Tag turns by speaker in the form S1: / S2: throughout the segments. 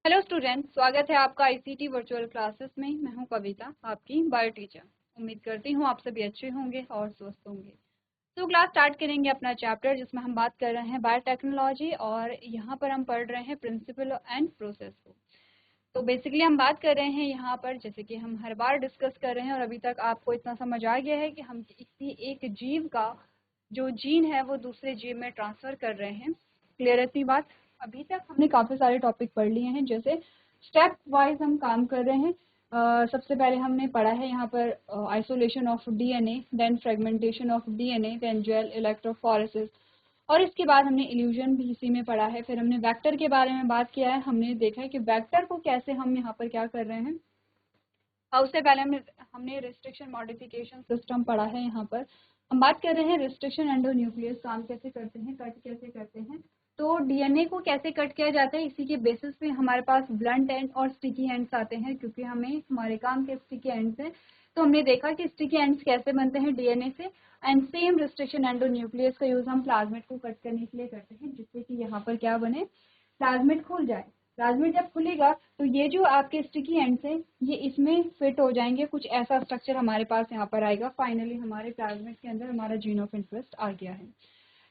S1: Hello student, स्वागत है आपका आईसीटी वर्चुअल क्लासेस में। मैं हूं कविता, आपकी बायो टीचर। उम्मीद करती हूं आप सभी अच्छे होंगे और स्वस्थ होंगे। तो क्लास स्टार्ट करेंगे अपना चैप्टर जिसमें हम बात कर रहे हैं बायोटेक्नोलॉजी, और यहाँ पर हम पढ़ रहे हैं प्रिंसिपल एंड प्रोसेस को। तो बेसिकली हम बात कर रहे हैं यहाँ पर, जैसे कि हम हर बार डिस्कस कर रहे हैं और अभी तक आपको इतना समझ आ गया है कि हम किसी एक जीव का जो जीन है वो दूसरे जीव में ट्रांसफर कर रहे हैं। क्लियर है इतनी बात? अभी तक हमने काफ़ी सारे टॉपिक पढ़ लिए हैं, जैसे स्टेप वाइज हम काम कर रहे हैं। सबसे पहले हमने पढ़ा है यहाँ पर isolation of DNA, then fragmentation of DNA, then gel electrophoresis, और इसके बाद हमने इल्यूजन भी इसी में पढ़ा है। फिर हमने वेक्टर के बारे में बात किया है। हमने देखा है कि वेक्टर को कैसे हम यहाँ पर क्या कर रहे हैं। और उससे पहले हमने रिस्ट्रिक्शन मॉडिफिकेशन सिस्टम पढ़ा है। यहाँ पर हम बात कर रहे हैं रिस्ट्रिक्शन एंडोन्यूक्लियस काम कैसे करते हैं, कट कैसे करते हैं। तो डीएनए को कैसे कट किया जाता है, इसी के बेसिस पे हमारे पास ब्लंट एंड और स्टिकी एंड्स आते हैं, क्योंकि हमें हमारे काम के स्टिकी एंड्स हैं। तो हमने देखा कि स्टिकी एंड्स कैसे बनते हैं डीएनए से। एंड सेम रिस्ट्रिक्शन एंडोन्यूक्लियस का यूज हम प्लाज्मिड को कट करने के लिए करते हैं, जिससे कि यहाँ पर क्या बने, प्लाज्मिड खुल जाए। प्लाज्मिड जब खुलेगा तो ये जो आपके स्टिकी एंड्स हैं ये इसमें फिट हो जाएंगे, कुछ ऐसा स्ट्रक्चर हमारे पास यहाँ पर आएगा। फाइनली हमारे प्लाज्मिड के अंदर हमारा जीन ऑफ इंटरेस्ट आ गया है।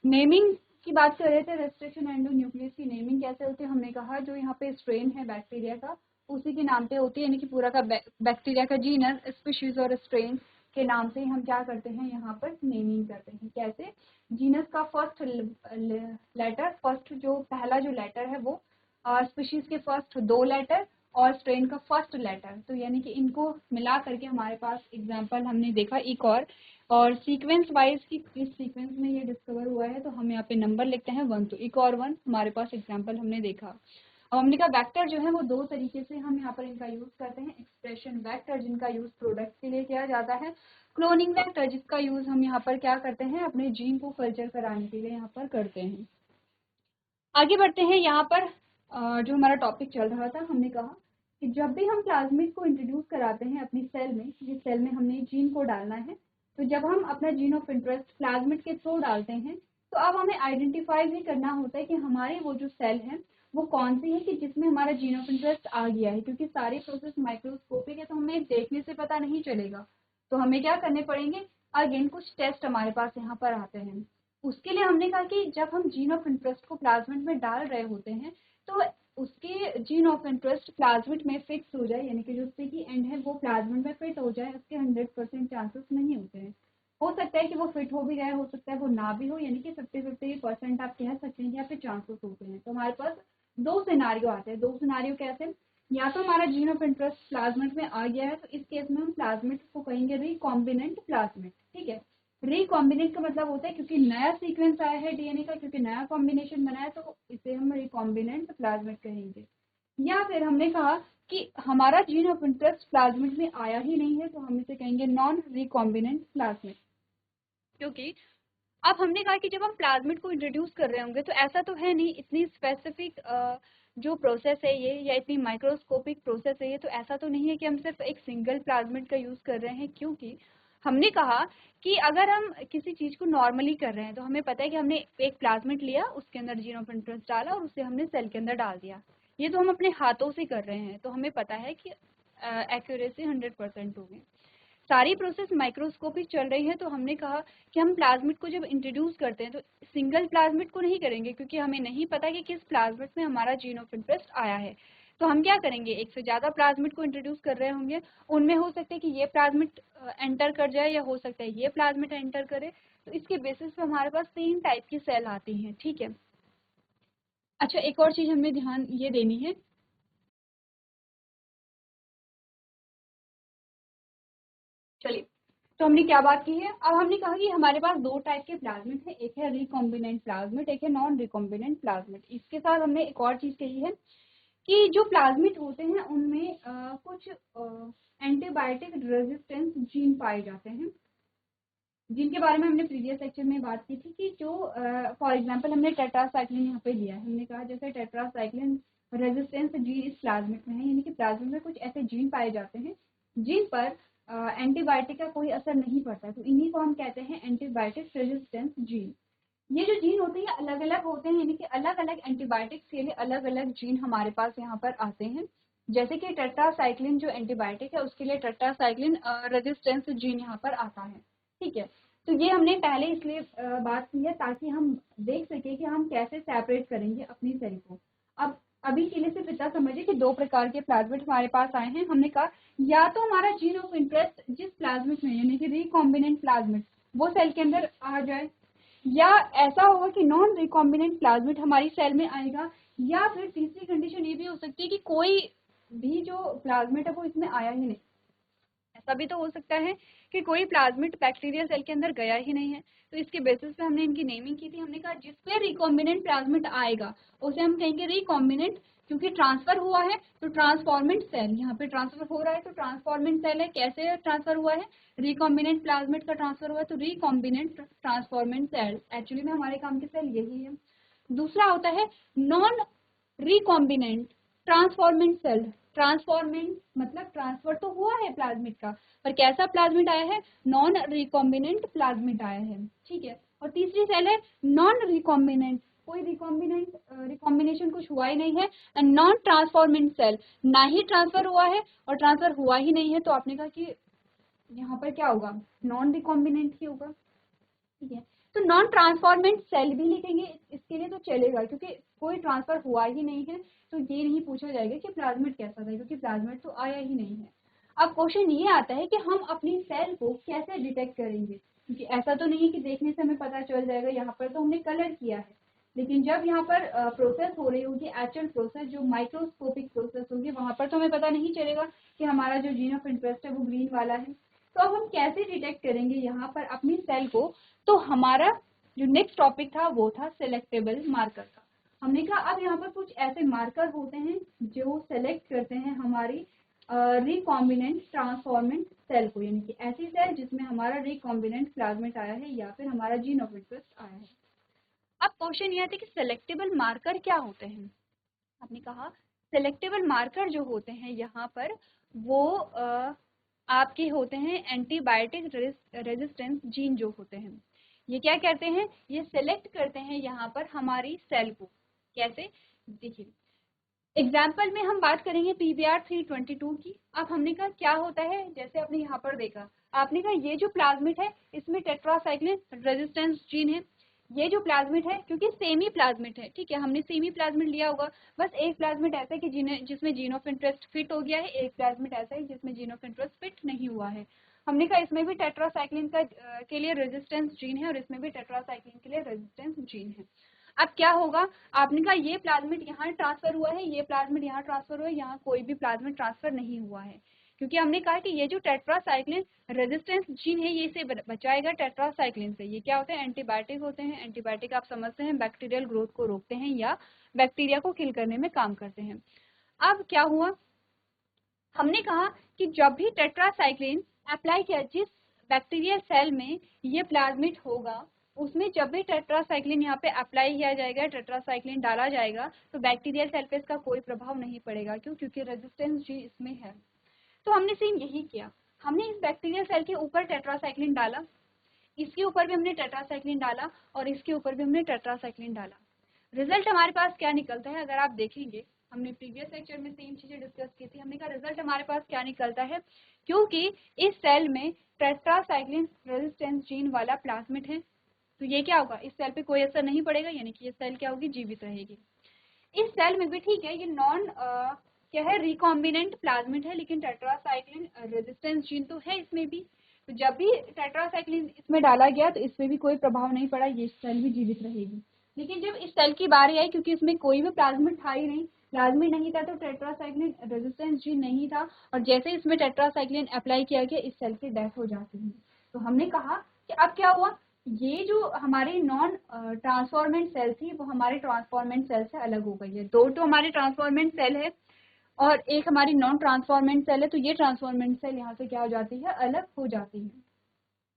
S1: नेमिंग की बात कर रहे थे, रेस्ट्रिक्शन एंडोन्यूक्लियस की नेमिंग कैसे होती है। हमने कहा जो यहाँ पे स्ट्रेन है बैक्टीरिया का उसी के नाम पे होती है, यानी कि पूरा का बैक्टीरिया का जीनस, स्पीशीज और स्ट्रेन के नाम से ही हम क्या करते हैं, यहाँ पर नेमिंग करते हैं। कैसे, जीनस का फर्स्ट लेटर, फर्स्ट जो पहला जो लेटर है वो, स्पीशीज के फर्स्ट दो लेटर और स्ट्रेन का फर्स्ट लेटर, तो यानी कि इनको मिला करके हमारे पास एग्जाम्पल हमने देखा एक और सीक्वेंस वाइज की किस सीक्वेंस में ये डिस्कवर हुआ है, तो हम यहाँ पे नंबर लिखते हैं 1, तो एक और 1 हमारे पास एग्जाम्पल हमने देखा। अब हमने कहा वेक्टर जो है वो दो तरीके से हम यहाँ पर इनका यूज करते हैं। एक्सप्रेशन वेक्टर जिनका यूज प्रोडक्ट के लिए किया जाता है, क्लोनिंग वेक्टर जिसका यूज हम यहाँ पर क्या करते हैं, अपने जीन को कल्चर कराने के लिए यहाँ पर करते हैं। आगे बढ़ते हैं। यहाँ पर जो हमारा टॉपिक चल रहा था, हमने कहा कि जब भी हम प्लाज्मिड को इंट्रोड्यूस कराते हैं अपनी सेल में, जिस सेल में हमने जीन को डालना है, तो जब हम अपना जीन ऑफ इंटरेस्ट प्लाज्मिड के थ्रू डालते हैं, तो अब हमें आइडेंटिफाई भी करना होता है कि हमारी वो जो सेल है वो कौन सी है कि जिसमें हमारा जीन ऑफ इंटरेस्ट आ गया है, क्योंकि सारी प्रोसेस माइक्रोस्कोपिक है तो हमें देखने से पता नहीं चलेगा। तो हमें क्या करने पड़ेंगे, अगेन कुछ टेस्ट हमारे पास यहाँ पर आते हैं। उसके लिए हमने कहा कि जब हम जीन ऑफ इंटरेस्ट को प्लाज्मिड में डाल रहे होते हैं, तो उसके जीन ऑफ इंटरेस्ट प्लाज्मिड में फिक्स हो जाए, यानी कि जो स्टिकी एंड है वो प्लाज्मिड में फिट हो जाए, उसके 100% चांसेस नहीं होते हैं। हो सकता है कि वो फिट हो भी जाए, हो सकता है वो ना भी हो, यानी कि 50-50% आप कह सकते हैं कि यहाँ पे चांसेस होते हैं। तो हमारे पास दो सिनारियो आते हैं। दो सिनारियो कैसे, या तो हमारा जीन ऑफ इंटरेस्ट प्लाज्मिड में आ गया है, तो इस केस में हम प्लाज्मिड को कहेंगे रिकॉम्बिनेंट प्लाज्मिड। ठीक है, रिकॉम्बिनेंट का मतलब होता है क्योंकि नया सीक्वेंस आया है डीएनए का, क्योंकि नया कॉम्बिनेशन बना है, तो इसे हम रिकॉम्बिनेंट प्लाज्मिड कहेंगे। या फिर हमने कहा कि हमारा जीन ऑफ इंटरेस्ट प्लाज्मिड में आया ही नहीं है, तो हम इसे कहेंगे नॉन रिकॉम्बिनेंट प्लाज्मिड। क्योंकि अब हमने कहा कि जब हम प्लाज्मिड को इंट्रोड्यूस कर रहे होंगे तो ऐसा तो है नहीं, इतनी स्पेसिफिक जो प्रोसेस है ये, या इतनी माइक्रोस्कोपिक प्रोसेस है ये, तो ऐसा तो नहीं है कि हम सिर्फ एक सिंगल प्लाज्मिड का यूज कर रहे हैं। क्योंकि हमने कहा कि अगर हम किसी चीज को नॉर्मली कर रहे हैं तो हमें पता है कि हमने एक प्लाज्मिड लिया, उसके अंदर जीन ऑफ इंटरेस्ट डाला और उसे हमने सेल के अंदर डाल दिया। ये तो हम अपने हाथों से कर रहे हैं, तो हमें पता है कि एक्यूरेसी 100% होगी। सारी प्रोसेस माइक्रोस्कोपिक चल रही है, तो हमने कहा कि हम प्लाज्मिड को जब इंट्रोड्यूस करते हैं तो सिंगल प्लाज्मिड को नहीं करेंगे, क्योंकि हमें नहीं पता कि किस प्लाज्मिड में हमारा जीन ऑफ इंटरेस्ट आया है। तो हम क्या करेंगे, एक से ज़्यादा प्लाज्मिड को इंट्रोड्यूस कर रहे होंगे, उनमें हो सकता है कि ये प्लाज्मिड एंटर कर जाए, या हो सकता है ये प्लाज्मिड एंटर करे। तो इसके बेसिस पे हमारे पास 3 टाइप की सेल आती हैं। ठीक है, अच्छा एक और चीज़ हमें ध्यान ये देनी है। चलिए, तो हमने क्या बात की है, अब हमने कहा कि हमारे पास दो टाइप के प्लाज्मिड है, एक है रिकॉम्बिनेंट प्लाज्मिड, एक है नॉन रिकॉम्बिनेंट प्लाज्मिड। इसके साथ हमने एक और चीज कही है कि जो प्लाज्मिड होते हैं उनमें कुछ एंटीबायोटिक रेजिस्टेंस जीन पाए जाते हैं, जिनके बारे में हमने प्रीवियस लेक्चर में बात की थी कि जो फॉर एग्जांपल हमने टेट्रासाइक्लिन यहाँ पे लिया है। हमने कहा जैसे टेट्रासाइक्लिन रेजिस्टेंस जीन इस प्लाज्मिड में है, यानी कि प्लाज्मिड में कुछ ऐसे जीन पाए जाते हैं जिन पर एंटीबायोटिक का कोई असर नहीं पड़ता है, तो इन्हीं को हम कहते हैं एंटीबायोटिक रेजिस्टेंस जीन। ये जो जीन होते हैं अलग अलग होते हैं, यानी कि अलग अलग एंटीबायोटिक्स के लिए अलग अलग जीन हमारे पास यहाँ पर आते हैं। जैसे कि टेट्रासाइक्लिन जो एंटीबायोटिक है उसके लिए टेट्रासाइक्लिन रेजिस्टेंस जीन यहाँ पर आता है। ठीक है, तो ये हमने पहले इसलिए बात की है ताकि हम देख सके कि हम कैसे सेपरेट करेंगे अपनी सेल को। अब अभी के लिए सिर्फ इतना समझिए कि दो प्रकार के प्लाज्मिड हमारे पास आए हैं। हमने कहा या तो हमारा जीन ऑफ इंटरेस्ट जिस प्लाज्मिड में यानी कि रिकॉम्बिनेंट प्लाज्मिड वो सेल के अंदर आ जाए, या ऐसा होगा कि नॉन रिकॉम्बिनेंट प्लाज्मिड हमारी सेल में आएगा, या फिर तीसरी कंडीशन ये भी हो सकती है कि कोई भी जो प्लाज्मिड है वो इसमें आया ही नहीं। ऐसा भी तो हो सकता है कि कोई प्लाज्मिड बैक्टीरिया सेल के अंदर गया ही नहीं है। तो इसके बेसिस पे हमने इनकी नेमिंग की थी। हमने कहा जिस पे रिकॉम्बिनेंट प्लाज्मिड आएगा उसे हम कहेंगे रिकॉम्बिनेंट, क्योंकि ट्रांसफर हुआ है तो ट्रांसफॉर्मेंट सेल, यहाँ पे ट्रांसफर हो रहा है तो ट्रांसफॉर्मेंट सेल है। कैसे ट्रांसफर हुआ है? रिकॉम्बिनेंट प्लाज्मिड का ट्रांसफर हुआ है, तो रिकॉम्बिनेंट ट्रांसफॉर्मेंट सेल। एक्चुअली में हमारे काम की सेल यही है। दूसरा होता है non recombinant transformant cell. Transformant मतलब ट्रांसफर तो हुआ है प्लाज्मिड का, पर कैसा प्लाज्मिड आया है? नॉन रिकॉम्बिनेंट प्लाज्मिड आया है। ठीक है, और तीसरी सेल है नॉन रिकॉम्बिनेंट, कोई रिकॉम्बिनेशन कुछ हुआ ही नहीं है, एंड नॉन ट्रांसफॉर्मेंट सेल, ना ही ट्रांसफर हुआ है और ट्रांसफर हुआ ही नहीं है। तो आपने कहा कि यहाँ पर क्या होगा? नॉन रिकॉम्बिनेंट ही होगा। ठीक है, तो नॉन ट्रांसफॉर्मेंट सेल भी लिखेंगे इसके लिए तो चलेगा, क्योंकि कोई ट्रांसफर हुआ ही नहीं है तो ये नहीं पूछा जाएगा कि प्लाज्मिड कैसा था, क्योंकि प्लाज्मिड तो आया ही नहीं है। अब क्वेश्चन ये आता है कि हम अपनी सेल को कैसे डिटेक्ट करेंगे, क्योंकि ऐसा तो नहीं है कि देखने से हमें पता चल जाएगा। यहाँ पर तो हमने कलर किया है, लेकिन जब यहाँ पर प्रोसेस हो रही होगी एक्चुअल प्रोसेस, जो माइक्रोस्कोपिक प्रोसेस होगी, वहां पर तो हमें पता नहीं चलेगा कि हमारा जो जीन ऑफ इंटरेस्ट है वो ग्रीन वाला है। तो अब हम कैसे डिटेक्ट करेंगे यहाँ पर अपनी सेल को? तो हमारा जो नेक्स्ट टॉपिक था वो था सेलेक्टेबल मार्कर का। हमने कहा अब यहाँ पर कुछ ऐसे मार्कर होते हैं जो सेलेक्ट करते हैं हमारी रिकॉम्बिनेंट ट्रांसफॉर्मेंट सेल को, यानी कि ऐसी सेल जिसमें हमारा रिकॉम्बिनेंट प्लाज्मिड आया है या फिर हमारा जीन ऑफ इंटरेस्ट आया है। अब क्वेश्चन ये आता है कि सेलेक्टेबल मार्कर क्या होते हैं। आपने कहा सेलेक्टेबल मार्कर जो होते हैं यहाँ पर वो आपके होते हैं एंटीबायोटिक रेजिस्टेंस जीन जो होते हैं। ये क्या करते हैं? ये सेलेक्ट करते हैं यहाँ पर हमारी सेल को। कैसे? देखिए एग्जाम्पल में हम बात करेंगे PBR322 की। अब हमने कहा क्या होता है, जैसे आपने यहाँ पर देखा, आपने कहा ये जो प्लाज्मिड है इसमें टेट्रासाइक्लिन रेजिस्टेंस जीन है। ये जो प्लाज्मिड है, क्योंकि सेमी प्लाज्मिड है, ठीक है, हमने सेमी प्लाज्मिड लिया होगा। बस एक प्लाज्मिड ऐसा है कि जिसमें जीन ऑफ इंटरेस्ट फिट हो गया है, एक प्लाज्मिड ऐसा है जिसमें जीन ऑफ इंटरेस्ट फिट नहीं हुआ है। हमने कहा इसमें भी टेट्रासाइक्लिन का के लिए रेजिस्टेंस जीन है और इसमें भी टेट्रासाइक्लिन के लिए रेजिस्टेंस जीन है। अब क्या होगा? आपने कहा ये प्लाज्मिड यहाँ ट्रांसफर हुआ है, ये प्लाज्मिड यहाँ ट्रांसफर हुआ है, यहाँ कोई भी प्लाज्मिड ट्रांसफर नहीं हुआ है, क्योंकि हमने कहा कि ये जो टेट्रासाइक्लिन रेजिस्टेंस जीन है ये इसे बचाएगा टेट्रासाइक्लिन से। ये क्या होते हैं? एंटीबायोटिक होते हैं। एंटीबायोटिक आप समझते हैं बैक्टीरियल ग्रोथ को रोकते हैं या बैक्टीरिया को किल करने में काम करते हैं। अब क्या हुआ? हमने कहा कि जब भी टेट्रासाइक्लिन अप्लाई किया, जिस बैक्टीरियल सेल में ये प्लाज्मिड होगा उसमें जब भी टेट्रासाइक्लिन यहाँ पे अप्लाई किया जाएगा, टेट्रासाइक्लिन डाला जाएगा, तो बैक्टीरियल सेल पे इसका कोई प्रभाव नहीं पड़ेगा। क्यों? क्योंकि रेजिस्टेंस जी इसमें है। तो हमने सेम यही किया, हमने इस बैक्टीरियल सेल के ऊपर टेट्रासाइक्लिन डाला, इसके ऊपर भी हमने टेट्रासाइक्लिन डाला और इसके ऊपर भी हमने टेट्रासाइक्लिन डाला। रिजल्ट हमारे पास क्या निकलता है? अगर आप देखेंगे, हमने प्रीवियस लेक्चर में सेम चीजें डिस्कस की थी। हमने कहा रिजल्ट हमारे पास क्या निकलता है, क्योंकि इस सेल में टेट्रासाइक्लिन रेजिस्टेंस जीन वाला प्लाज्मिड है, तो ये क्या होगा? इस सेल पे कोई असर नहीं पड़ेगा, यानी कि ये सेल क्या होगी? जीवित रहेगी। इस सेल में भी ठीक है, ये नॉन क्या है? रिकॉम्बिनेंट प्लाज्मिड है, लेकिन टेट्रासाइक्लिन रेजिस्टेंस जीन तो है इसमें भी। तो जब भी टेट्रासाइक्लिन इसमें डाला गया तो इसमें भी कोई प्रभाव नहीं पड़ा, ये सेल भी जीवित रहेगी। लेकिन जब इस सेल की बारी आई, क्योंकि इसमें कोई भी प्लाज्मिड था ही नहीं, प्लाज्मिड नहीं था तो टेट्रासाइक्लिन रेजिस्टेंस जीन नहीं था, और जैसे इसमें टेट्रासाइक्लिन अप्लाई किया गया इस सेल की डेथ हो जाती है। तो हमने कहा कि अब क्या हुआ, ये जो हमारी नॉन ट्रांसफॉर्मेंट सेल थी वो हमारे ट्रांसफॉर्मेंट सेल से अलग हो गई है। दो तो हमारे ट्रांसफॉर्मेंट सेल है और एक हमारी नॉन ट्रांसफॉर्मेंट सेल है, तो ये ट्रांसफॉर्मेंट सेल यहाँ से क्या हो जाती है? अलग हो जाती है।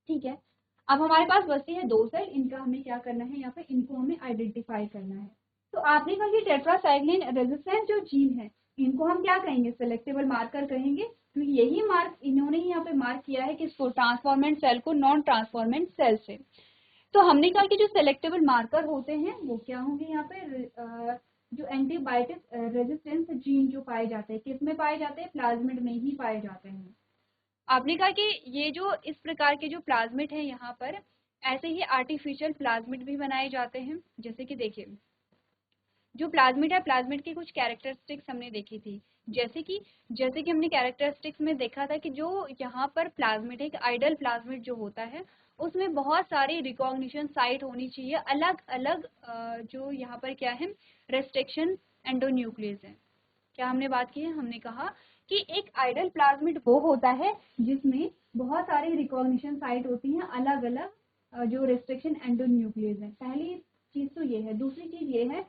S1: ठीक है, अब हमारे पास बचती है दो सेल, इनका हमें क्या करना है? यहाँ पे इनको हमें आइडेंटिफाई करना है। तो आपने कहा कि टेट्रासाइक्लिन रेजिस्टेंस जो जीन है इनको हम क्या कहेंगे? सेलेक्टेबल मार्कर कहेंगे, क्योंकि यही मार्क इन्होंने ही यहाँ पे मार्क किया है कि इसको ट्रांसफॉर्मेंट सेल को नॉन ट्रांसफॉर्मेंट सेल से। तो हमने कहा कि जो सेलेक्टेबल मार्कर होते हैं वो क्या होंगे यहाँ पे, जो एंटीबायोटिक रेजिस्टेंस जीन जो पाए जाते हैं, किस में पाए जाते हैं, प्लाज्मिड में ही पाए जाते हैं। आपने कहा कि ये जो इस प्रकार के जो प्लाज्मिड है यहाँ पर, ऐसे ही आर्टिफिशियल प्लाज्मिड भी बनाए जाते हैं। जैसे कि देखिए, जो प्लाज्मिड है, प्लाज्मिड की कुछ कैरेक्टरिस्टिक्स हमने देखी थी। जैसे कि हमने कैरेक्टरिस्टिक्स में देखा था कि जो यहाँ पर प्लाज्मिड है, एक आइडल प्लाज्मिड जो होता है, उसमें बहुत सारी रिकॉग्निशन साइट होनी चाहिए, अलग अलग जो यहाँ पर क्या है, रेस्ट्रिक्शन एंडोन्यूक्लियस है। क्या हमने बात की है, हमने कहा कि एक आइडल प्लाज्मिड वो होता है जिसमें बहुत सारी रिकॉग्निशन साइट होती हैं, अलग अलग जो रेस्ट्रिक्शन एंडोन्यूक्लियस है। पहली चीज तो ये है। दूसरी चीज ये है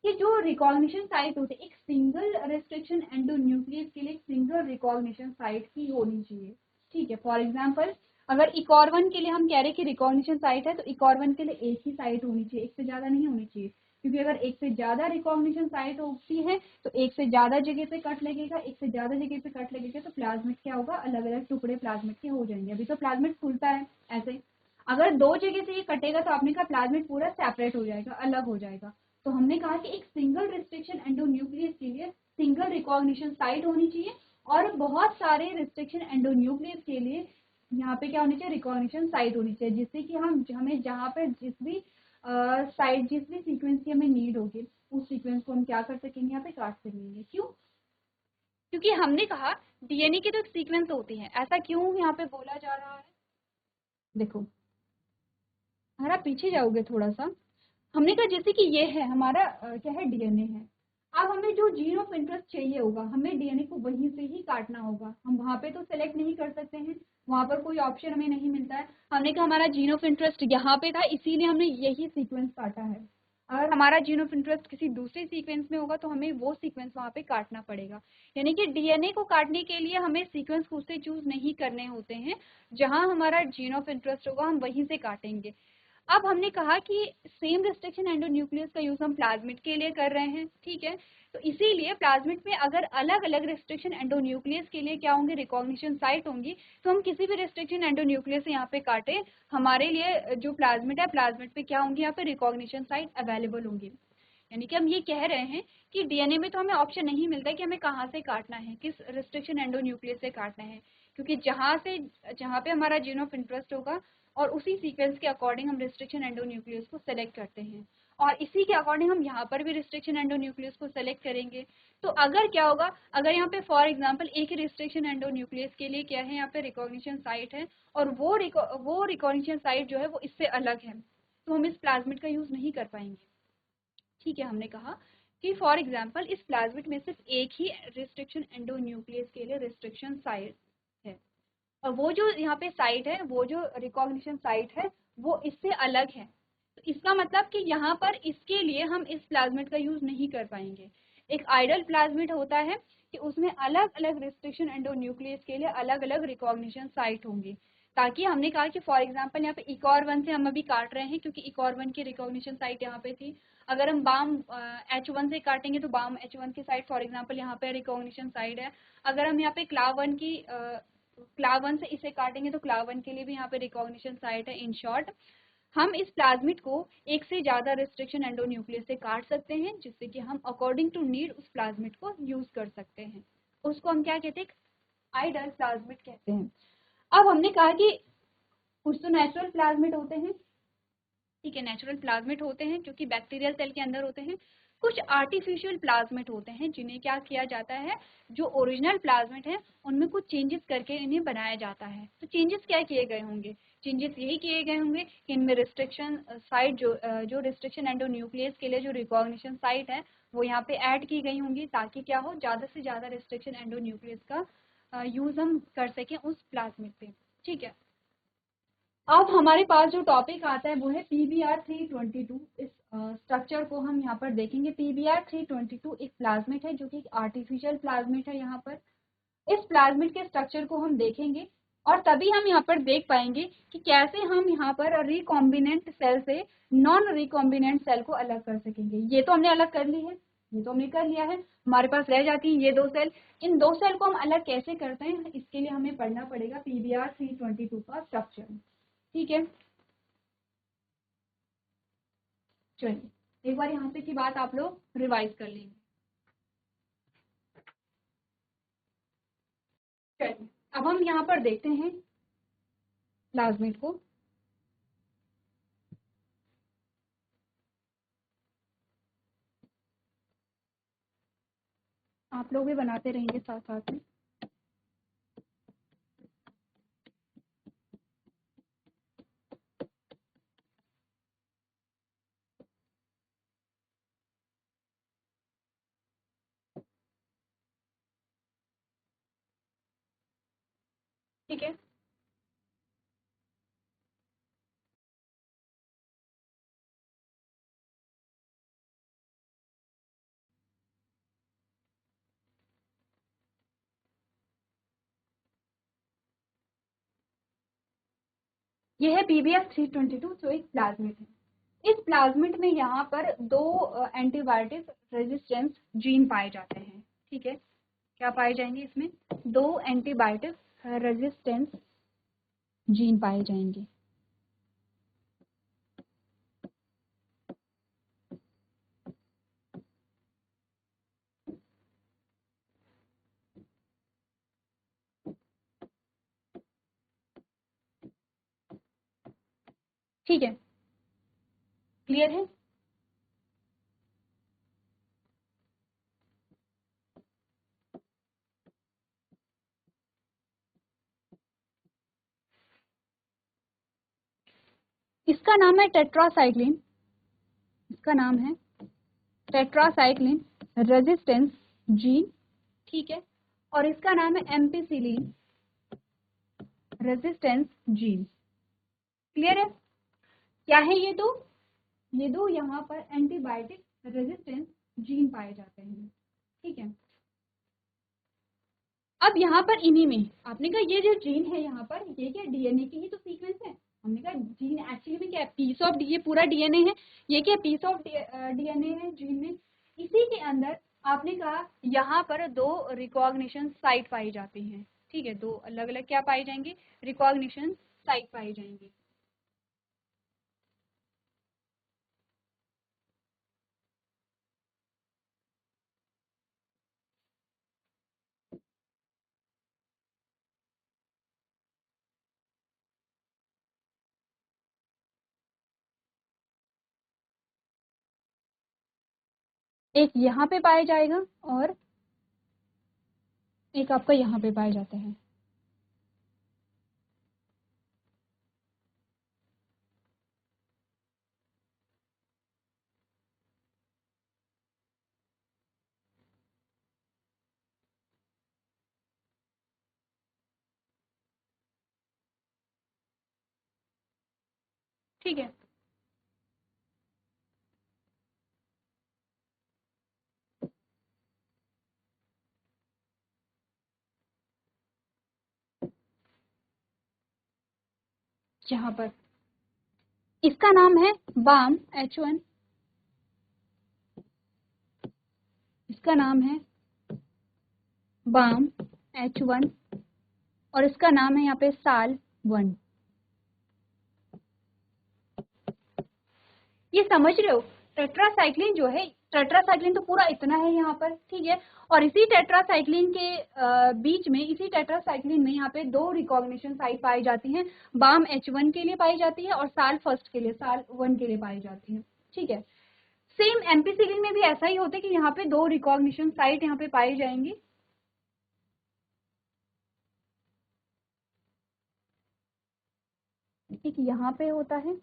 S1: कि जो रिकॉग्निशन साइट होते हैं, एक सिंगल रेस्ट्रिक्शन एंडोन्यूक्लियस के लिए एक सिंगल रिकॉग्निशन साइट ही होनी चाहिए। ठीक है, फॉर एग्जाम्पल अगर इकॉर्वन के लिए हम कह रहे हैं कि रिकॉग्निशन साइट है, तो इकॉर्वन के लिए एक ही साइट होनी चाहिए, एक से ज्यादा नहीं होनी चाहिए, क्योंकि अगर एक से ज्यादा रिकॉग्निशन साइट होती है तो एक से ज्यादा जगह पे कट लगेगा, एक से ज्यादा जगह पे कट लगेगा तो प्लाज्मिड क्या होगा, अलग अलग टुकड़े प्लाज्मिड के हो जाएंगे। अभी तो प्लाज्मिड खुलता है ऐसे, अगर दो जगह से ये कटेगा तो आपने कहा प्लाज्मिड पूरा सेपरेट हो जाएगा, अलग हो जाएगा। तो हमने कहा कि एक सिंगल रिस्ट्रिक्शन एंडोन्यूक्लियस के लिए सिंगल रिकॉग्निशन साइट होनी चाहिए, और बहुत सारे रिस्ट्रिक्शन एंडोन्यूक्लियस के लिए यहाँ पे क्या होनी चाहिए, रिकॉग्निशन साइट होनी चाहिए, जिससे कि हमें जहाँ पे जिस भी साइट, जिस भी सीक्वेंस की हमें नीड होगी, उस सीक्वेंस को हम क्या कर सकेंगे, यहाँ पे काट सकेंगे। क्यों? क्योंकि हमने कहा डीएनए की तो एक सीक्वेंस होती है। ऐसा क्यों यहाँ पे बोला जा रहा है, देखो अगर आप पीछे जाओगे थोड़ा सा, हमने कहा जैसे कि ये है हमारा क्या है, डीएनए है। अब हमें जो जीन ऑफ इंटरेस्ट चाहिए होगा, हमें डीएनए को वहीं से ही काटना होगा। हम वहां पे तो सेलेक्ट नहीं कर सकते हैं, वहां पर कोई ऑप्शन हमें नहीं मिलता है। हमने कहा हमारा जीन ऑफ इंटरेस्ट यहाँ पे था, इसीलिए हमने यही सीक्वेंस काटा है। अगर हमारा जीन ऑफ इंटरेस्ट किसी दूसरे सीक्वेंस में होगा तो हमें वो सीक्वेंस वहां पे काटना पड़ेगा। यानी कि डीएनए को काटने के लिए हमें सीक्वेंस खुद से चूज नहीं करने होते हैं, जहां हमारा जीन ऑफ इंटरेस्ट होगा हम वहीं से काटेंगे। अब हमने कहा कि सेम रिस्ट्रिक्शन एंडोन्यूक्लियस का यूज हम प्लाज्मिड के लिए कर रहे हैं। ठीक है, तो इसीलिए प्लाज्मिड में अगर अलग अलग रिस्ट्रिक्शन एंडोन्यूक्लियस के लिए क्या होंगे, रिकॉग्निशन साइट होंगी, तो हम किसी भी रिस्ट्रिक्शन एंडोन्यूक्लियस से यहाँ पे काटे, हमारे लिए जो प्लाज्मिड है, प्लाज्मिड पे क्या होंगी, यहाँ पे रिकॉग्निशन साइट अवेलेबल होंगी। यानी कि हम ये कह रहे हैं कि डीएनए में तो हमें ऑप्शन नहीं मिलता है कि हमें कहाँ से काटना है, किस रिस्ट्रिक्शन एंडोन्यूक्लियस से काटना है, क्योंकि जहाँ पे हमारा जीन ऑफ इंटरेस्ट होगा और उसी सीक्वेंस के अकॉर्डिंग हम रिस्ट्रिक्शन एंडोन्यूक्लियस को सेलेक्ट करते हैं, और इसी के अकॉर्डिंग हम यहाँ पर भी रिस्ट्रिक्शन एंडोन्यूक्लियस को सेलेक्ट करेंगे। तो अगर क्या होगा, अगर यहाँ पे फॉर एग्जांपल एक ही रिस्ट्रिक्शन एंडोन्यूक्लियस के लिए क्या है, यहाँ पे रिकॉग्निशन साइट है, और वो रिकॉग्निशन साइट जो है वो इससे अलग है, तो हम इस प्लाज्मिड का यूज नहीं कर पाएंगे। ठीक है, हमने कहा कि फॉर एग्जांपल इस प्लाज्मिड में सिर्फ एक ही रिस्ट्रिक्शन एंडोन्यूक्लियस के लिए रिस्ट्रिक्शन साइट है, और वो जो यहाँ पे साइट है, वो जो रिकॉग्निशन साइट है, वो इससे अलग है। तो इसका मतलब कि यहाँ पर इसके लिए हम इस प्लाज्मिड का यूज नहीं कर पाएंगे। एक आइडल प्लाज्मिड होता है कि उसमें अलग अलग रिस्ट्रिक्शन एंडोन्यूक्लियस के लिए अलग अलग रिकॉग्निशन साइट होंगी, ताकि हमने कहा कि फॉर एग्जांपल यहाँ पे इकॉर1 से हम अभी काट रहे हैं क्योंकि इकॉर1 की रिकॉग्निशन साइट यहाँ पे थी। अगर हम बाम H1 से काटेंगे तो बाम H1 की साइट फॉर एग्जांपल यहाँ पे रिकॉग्निशन साइट है। अगर हम यहाँ पे क्लाव1 से इसे काटेंगे तो क्लाव1 के लिए भी यहाँ पे रिकॉग्निशन साइट है। इन शॉर्ट, हम इस प्लाज्मिड को एक से ज्यादा रिस्ट्रिक्शन एंडोन्यूक्लियस से काट सकते हैं, जिससे कि हम अकॉर्डिंग टू नीड उस प्लाज्मिड को यूज कर सकते हैं। उसको हम क्या कहते हैं, आइडल प्लाज्मिड कहते हैं। अब हमने कहा कि कुछ तो नेचुरल प्लाज्मिड होते हैं, ठीक है, नेचुरल प्लाज्मिड होते हैं जो कि बैक्टीरियल सेल के अंदर होते हैं। कुछ आर्टिफिशियल प्लाज्मिड होते हैं जिन्हें क्या किया जाता है, जो ओरिजिनल प्लाज्मिड है उनमें कुछ चेंजेस करके इन्हें बनाया जाता है। तो चेंजेस क्या किए गए होंगे, चेंजेस यही किए गए होंगे कि इनमें रिस्ट्रिक्शन साइट जो रिस्ट्रिक्शन एंडोन्यूक्लियस के लिए जो रिकॉग्निशन साइट है वो यहाँ पे ऐड की गई होंगी, ताकि क्या हो, ज्यादा से ज्यादा रिस्ट्रिक्शन एंडोन्यूक्लियस का यूज हम कर सकें उस प्लाज्मिड पे। ठीक है, अब हमारे पास जो टॉपिक आता है वो है PBr322। इस स्ट्रक्चर को हम यहाँ पर देखेंगे। PBr322 एक प्लाज्मिड है जो कि एक आर्टिफिशियल प्लाज्मिड है। यहाँ पर इस प्लाज्मिड के स्ट्रक्चर को हम देखेंगे और तभी हम यहाँ पर देख पाएंगे कि कैसे हम यहाँ पर रिकॉम्बिनेंट सेल से नॉन रिकॉम्बिनेंट सेल को अलग कर सकेंगे। ये तो हमने अलग कर ली है, ये तो हमने कर लिया है, हमारे पास रह जाती है ये दो सेल। इन दो सेल को हम अलग कैसे करते हैं, इसके लिए हमें पढ़ना पड़ेगा PBr322 का स्ट्रक्चर। ठीक है, चलिए एक बार यहाँ पे की बात आप लोग रिवाइज कर लेंगे। चलिए अब हम यहाँ पर देखते हैं प्लाज्मिड को। आप लोग भी बनाते रहेंगे साथ साथ में। ठीक है, यह है PBS 322 जो एक प्लाज्मिड है। इस प्लाज्मिड में यहाँ पर दो एंटीबायोटिक रेजिस्टेंस जीन पाए जाते हैं। ठीक है, क्या पाए जाएंगे इसमें? दो एंटीबायोटिक रेजिस्टेंस जीन पाए जाएंगे। ठीक है, क्लियर है? इसका नाम है टेट्रासाइक्लिन। इसका नाम है टेट्रासाइक्लिन रेजिस्टेंस जीन। ठीक है, और इसका नाम है एम्पिसिलिन रेजिस्टेंस जीन। क्लियर है? क्या है ये दो? ये दो यहाँ पर एंटीबायोटिक रेजिस्टेंस जीन पाए जाते हैं। ठीक है, अब यहाँ पर इन्हीं में आपने कहा ये जो जीन है यहाँ पर ये क्या डीएनए की ही तो सीक्वेंस है। हमने कहा जीन एक्चुअली में क्या है? पीस ऑफ ये पूरा डीएनए है। ये क्या पीस ऑफ डीएनए है जीन में। इसी के अंदर आपने कहा यहाँ पर दो रिकॉग्निशन साइट पाई जाती हैं। ठीक है, दो अलग अलग क्या पाई जाएंगे? रिकॉग्निशन साइट पाई जाएंगी। एक यहाँ पे पाया जाएगा और एक आपका यहाँ पे पाया जाता है। ठीक है, यहाँ पर इसका नाम है बाम H1। इसका नाम है बाम H1 और इसका नाम है यहाँ पे साल 1। ये समझ रहे हो? टेट्रासाइक्लिन जो है, टेट्रासाइक्लिन तो पूरा इतना है यहाँ पर। ठीक है, और इसी टेट्रासाइक्लिन के बीच में, इसी टेट्रासाइक्लिन में यहाँ पे दो रिकॉग्निशन साइट पाई जाती हैं। बाम H1 के लिए पाई जाती है और साल 1 के लिए, साल 1 के लिए पाई जाती है। ठीक है, सेम एम्पिसिलिन में भी ऐसा ही होता है कि यहाँ पे दो रिकॉग्निशन साइट यहाँ पे पाई जाएंगी। एक यहाँ पे होता है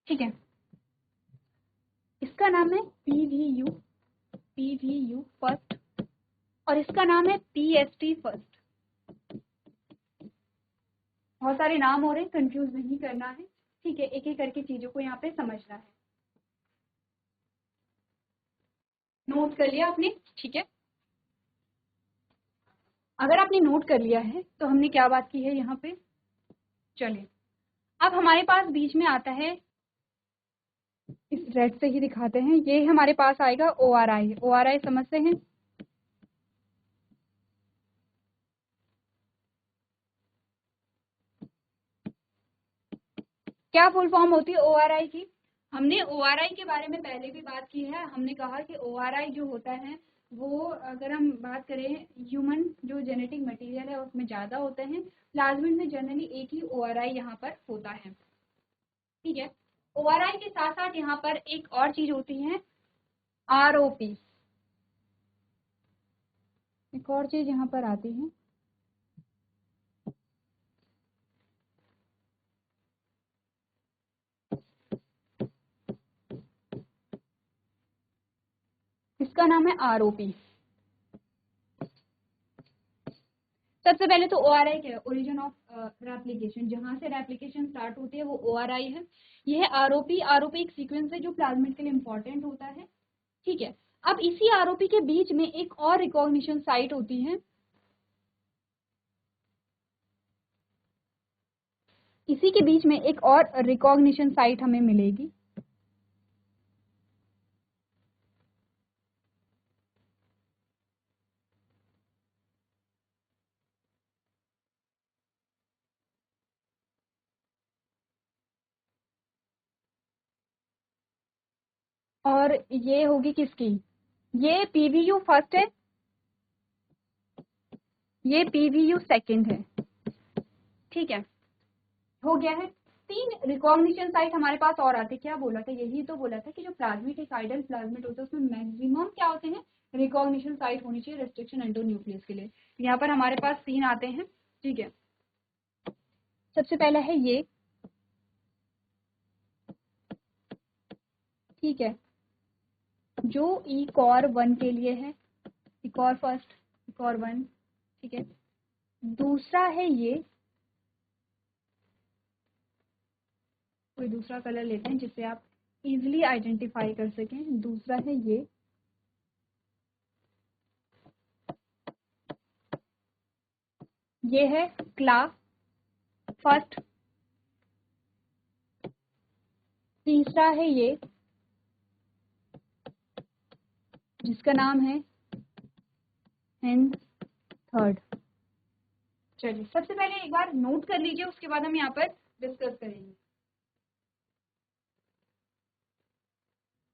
S1: ठीक है, इसका नाम है PVU फर्स्ट और इसका नाम है PST फर्स्ट। बहुत सारे नाम हो रहे हैं, कंफ्यूज नहीं करना है। ठीक है, एक एक करके चीजों को यहाँ पे समझना है। नोट कर लिया आपने? ठीक है, अगर आपने नोट कर लिया है तो हमने क्या बात की है यहाँ पे। चलिए अब हमारे पास बीच में आता है, इस रेड से ही दिखाते हैं, ये हमारे पास आएगा ORI। ORI समझते हैं? क्या फुल फॉर्म होती है ORI की? हमने ORI के बारे में पहले भी बात की है। हमने कहा कि ORI जो होता है वो, अगर हम बात करें, ह्यूमन जो जेनेटिक मटेरियल है उसमें ज़्यादा होते हैं। प्लाज्मिड में जनरली एक ही ORI यहाँ पर होता है, ठीक है। ORI के साथ साथ यहाँ पर एक और चीज होती है, ROP। एक और चीज यहाँ पर आती है, इसका नाम है ROP। सबसे पहले तो ORI क्या है? ओरिजिन ऑफ रेप्लिकेशन, जहां से रेप्लिकेशन स्टार्ट होती है वो ORI है। ये है ROP। ROP एक सीक्वेंस है जो प्लाज्मिड के लिए इंपॉर्टेंट होता है, ठीक है। अब इसी ROP के बीच में एक और रिकॉग्निशन साइट होती है, इसी के बीच में एक और रिकॉग्निशन साइट हमें मिलेगी। और ये होगी किसकी? ये PVU फर्स्ट है, ये PVU सेकंड है, ठीक है। हो गया है। 3 रिकॉग्निशन साइट हमारे पास और आते। क्या बोला था? यही तो बोला था कि जो प्लाज्मिड, एक आइडल प्लाज्मिड होता है उसमें मैक्सिमम क्या होते हैं? रिकॉग्निशन साइट होनी चाहिए रेस्ट्रिक्शन एंडोन्यूक्लियस के लिए। यहाँ पर हमारे पास 3 आते हैं, ठीक है। सबसे पहला है ये, ठीक है, जो ECOR 1 के लिए है, ECOR फर्स्ट, ECOR 1, ठीक है। दूसरा है ये, कोई दूसरा कलर लेते हैं जिससे आप इजिली आइडेंटिफाई कर सकें। दूसरा है ये है क्ला फर्स्ट। तीसरा है ये, जिसका नाम है हिंद थर्ड। चलिए सबसे पहले एक बार नोट कर लीजिए, उसके बाद हम यहाँ पर डिस्कस करेंगे।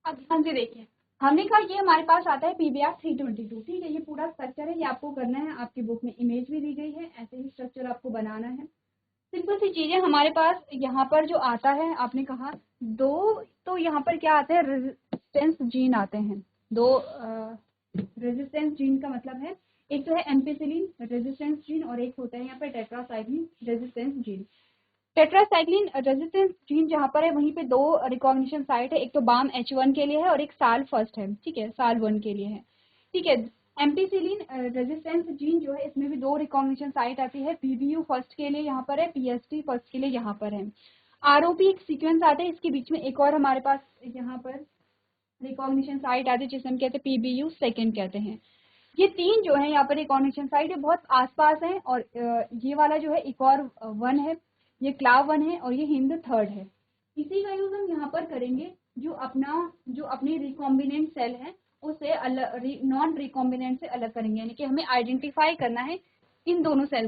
S1: अब ध्यान से देखिए, हमने कहा ये हमारे पास आता है PBR 322, ठीक है। ये पूरा स्ट्रक्चर है, ये आपको करना है, आपकी बुक में इमेज भी दी गई है, ऐसे ही स्ट्रक्चर आपको बनाना है। सिंपल सी चीजें हमारे पास यहाँ पर जो आता है, आपने कहा दो, तो यहाँ पर क्या आते हैं? रेजिस्टेंस जीन आते हैं। दो रेजिस्टेंस जीन का मतलब है, एक तो है एम्पिसिलिन रेजिस्टेंस जीन और एक होता है यहाँ पर tetracycline resistance gene. Tetracycline resistance gene जहाँ पर है वहीं पे 2 रिकॉग्निशन साइट है, एक तो बाम H1 के लिए है और एक साल फर्स्ट है, ठीक है, साल 1 के लिए है, ठीक है। एम्पिसिलिन रेजिस्टेंस जीन जो है इसमें भी 2 रिकॉग्निशन साइट आती है, PVU फर्स्ट के लिए यहाँ पर है, PST फर्स्ट के लिए यहाँ पर है। ROP एक सीक्वेंस आता है, इसके बीच में एक और हमारे पास यहाँ पर रिकॉग्निशन साइट आती है जिसे हम कहते हैं PBU सेकेंड कहते हैं। ये 3 जो है यहाँ पर रिकॉग्निशन साइट है, बहुत आसपास है। और ये वाला जो है ECOR 1 है, ये क्ला 1 है और ये हिंद थर्ड है। इसी का यूज हम यहाँ पर करेंगे, जो अपनी रिकॉम्बिनेंट सेल है उसे अलग, नॉन रिकॉम्बिनेंट से अलग करेंगे, यानी कि हमें आइडेंटिफाई करना है इन दोनों सेल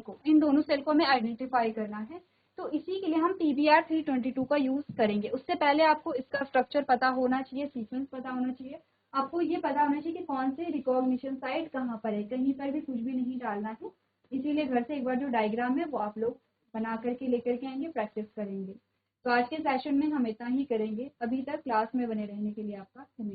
S1: को हमें आइडेंटिफाई करना है। तो इसी के लिए हम PBR 322 का यूज करेंगे। उससे पहले आपको इसका स्ट्रक्चर पता होना चाहिए, सीक्वेंस पता होना चाहिए, आपको ये पता होना चाहिए कि कौन से रिकॉग्निशन साइट कहाँ पर है, कहीं पर भी कुछ भी नहीं डालना है। इसीलिए घर से एक बार जो डायग्राम है वो आप लोग बना करके लेकर के आएंगे, प्रैक्टिस करेंगे। तो आज के सेशन में हम इतना ही करेंगे। अभी तक क्लास में बने रहने के लिए आपका धन्यवाद।